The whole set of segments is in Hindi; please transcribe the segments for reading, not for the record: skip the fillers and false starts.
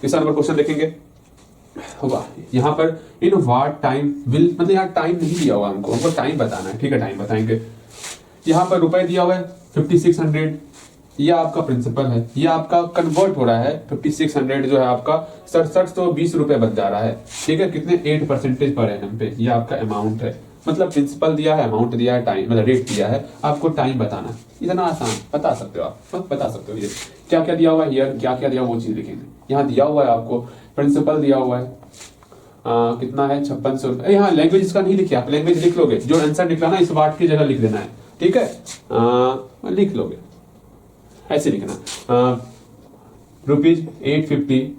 किस नंबर क्वेश्चन देखेंगे, होगा यहाँ पर इन व्हाट टाइम विल, मतलब यहाँ टाइम नहीं दिया हुआ हमको टाइम बताना है, ठीक है टाइम बताएंगे। यहाँ पर रुपए दिया हुआ है 5600, ये आपका प्रिंसिपल है, ये आपका कन्वर्ट हो रहा है 5600 जो है आपका 6720 रुपए बन जा रहा है, ठीक है कितने 8% पर एनम पे, ये आपका अमाउंट है, मतलब प्रिंसिपल दिया है, अमाउंट दिया है, टाइम मतलब रेट दिया है, आपको टाइम बताना है। इतना आसान, बता सकते हो आप, बता सकते हो। ये क्या क्या दिया हुआ है, ईयर क्या क्या दिया वो चीज लिखेंगे। यहाँ दिया हुआ है आपको प्रिंसिपल दिया हुआ है कितना है 5600 रुपए। यहाँ लैंग्वेज इसका नहीं लिखे, आप लैंग्वेज लिख लोगे, जो आंसर निकला ना इस वाट की जगह लिख देना है, ठीक है लिख लोगे, ऐसे लिखना ₹850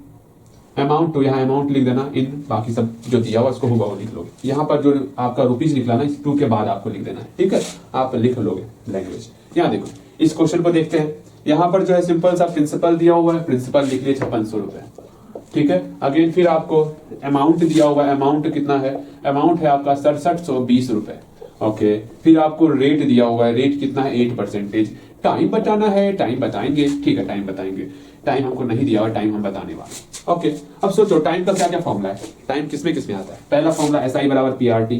अमाउंट टू, यहाँ अमाउंट लिख देना, इन बाकी सब जो दिया हुआ उसको होगा वो लिख लोगे। यहाँ पर जो आपका रुपीज निकला ना इस 2 के बाद आपको लिख देना है, ठीक है आप लिख लोगे लैंग्वेज। यहाँ देखो इस क्वेश्चन को देखते हैं, यहाँ पर जो है सिंपल सा प्रिंसिपल दिया हुआ है, प्रिंसिपल लिख लिए 5600 रुपए, ठीक है। अगेन फिर आपको अमाउंट दिया हुआ है, अमाउंट कितना है, अमाउंट है आपका 6720 रुपए, ओके। फिर आपको रेट दिया हुआ है, रेट कितना है 8%, टाइम बताना है, टाइम बताएंगे, ठीक है टाइम बताएंगे, टाइम हमको नहीं दिया हुआ, टाइम हम बताने वाले, ओके। अब सोचो टाइम का क्या क्या फॉर्मूला है, टाइम किसमें किसमें आता है। पहला फॉर्मूला SI बराबर PRT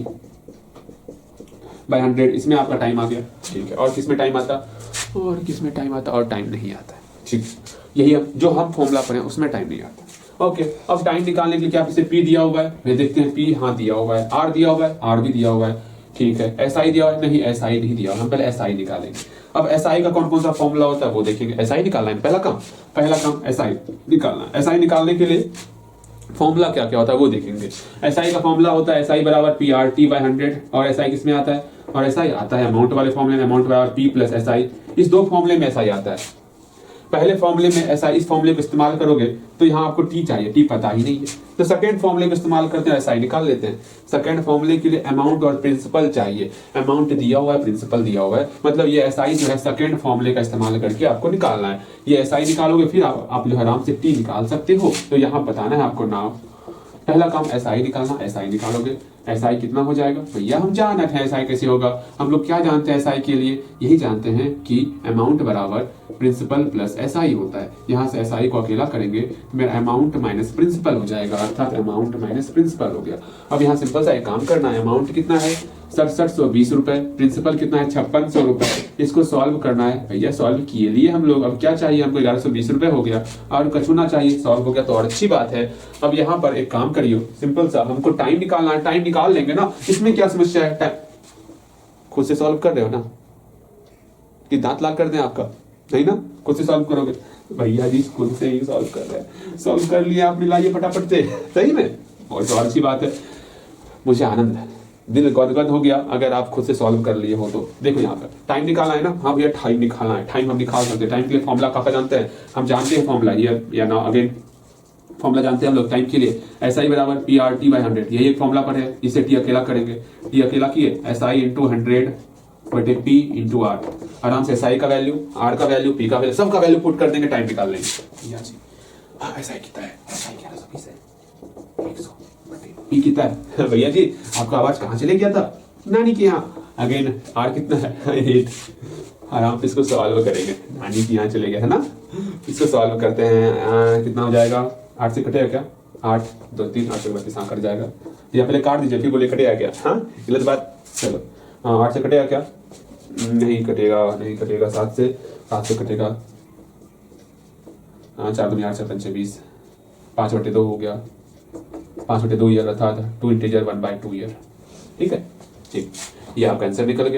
बाय 100, इसमें आपका टाइम आ गया, ठीक है। और किसमें टाइम आता, और किसमें टाइम आता, और टाइम नहीं आता है, ठीक। यही जो हम फॉर्मूला पढ़े उसमें टाइम नहीं आता, ओके। अब टाइम निकालने के लिए क्या पीछे P दिया हुआ है, वे देखते हैं P, हाँ दिया हुआ है, R दिया हुआ है, R भी दिया हुआ है, ठीक है। SI दिया हुआ है, नहीं SI नहीं दिया हुआ, हम पहले SI निकालेंगे। अब SI का कौन कौन सा फॉर्मूला होता है वो देखेंगे, SI निकालना है पहला काम SI निकालना है। SI निकालने के लिए फॉर्मूला क्या क्या होता है वो देखेंगे। SI का फॉर्मूला होता है SI बराबर PRT बाय 100, और SI किसमें आता है, और SI आता है अमाउंट वाले फॉर्मूले में, अमाउंट बराबर P प्लस SI, इस 2 फॉर्मूले में SI आता है। पहले फॉर्मूले में SI, इस फॉर्मूले को इस्तेमाल करोगे तो यहाँ आपको T चाहिए, T पता ही नहीं है, तो सेकंड फॉर्मूले को इस्तेमाल करते हैं, SI निकाल लेते हैं। सेकंड फॉर्मूले के लिए अमाउंट और प्रिंसिपल चाहिए, अमाउंट दिया हुआ है, प्रिंसिपल दिया हुआ है, मतलब ये SI जो है सेकंड फॉर्मूले का इस्तेमाल करके आपको निकालना है। ये SI निकालोगे फिर आप जो आराम से T निकाल सकते हो। तो यहाँ बताना है आपको नाम, पहला काम SI निकालना, SI निकालोगे, SI कितना हो जाएगा भैया, हम जानते हैं SI कैसे होगा, हम लोग क्या जानते हैं SI के लिए, यही जानते हैं कि अमाउंट बराबर प्रिंसिपल प्लस SI होता है। यहाँ से SI को अकेला करेंगे तो मेरा अमाउंट माइनस प्रिंसिपल हो जाएगा, अर्थात अमाउंट माइनस प्रिंसिपल हो गया। अब यहाँ सिंपल सा एक काम करना है, अमाउंट कितना है 6720 रुपए, प्रिंसिपल कितना है 5600 रुपए, इसको सॉल्व करना है भैया, सॉल्व किए लिए हम लोग। अब क्या चाहिए हमको 1120 रुपए हो गया, और कछुना चाहिए, सॉल्व हो गया तो और अच्छी बात है। अब यहाँ पर एक काम करियो, सिंपल सा हमको टाइम निकालना है, टाइम निकाल लेंगे ना, इसमें क्या समस्या है, टाइम खुद से सॉल्व कर रहे हो ना, कि दांत लाल कर दें आपका, नहीं ना, खुद से सॉल्व करोगे भैया जी, खुद से ही सॉल्व कर रहे हैं, सॉल्व कर लिया आपने, लाइए फटाफट से, सही में बहुत तो अच्छी बात है, मुझे आनंद है, दिल गदगद हो गया अगर आप खुद से सॉल्व कर लिए हो तो। देखो यहाँ पर टाइम निकालना है ना, हाँ भैया टाइम निकालना है, टाइम हम निकाल सकते हैं, टाइम के लिए फॉर्मूला काका जानते हैं, हम जानते हैं फॉर्मूला या ना, अगेन फॉर्मूला जानते हैं हम लोग टाइम के लिए, SI बराबर PRT बाय 100, यही एक फॉर्मूला पर है, इसे T अकेला करेंगे, T अकेला किए SI इंटू 100 बटे P इंटू R, आराम से SI का वैल्यू, R का वैल्यू, P का वैल्यू, सब का वैल्यू पुट कर देंगे, टाइम निकाल लेंगे। यहाँ जी हाँ SI कितना है, SI 1120 है, 100 बटे P कितना है भैया जी, आपका आवाज कहाँ चले गया था, नानी के यहाँ। अगेन R कितना है 8, आराम से इसको सॉल्व करेंगे, नानी के यहाँ चले गया है ना, इसको सॉल्व करते हैं, कितना हो जाएगा, 8 से कटेगा क्या, 8 2 3 8 से 32 कट जाएगा, या पहले काट दीजिए फिर बोले कटेगा क्या, हाँ गलत बात, चलो 8 से कटेगा क्या, नहीं कटेगा, नहीं कटेगा, 7 से कटेगा, 4 दूनी 8 से 5 20, 5 बटे 2 हो गया, 5 बटे 2 ईयर, अर्थात 2 इंटीजर 1/2 ईयर, ठीक है, ठीक, ये आपका आंसर निकल गया।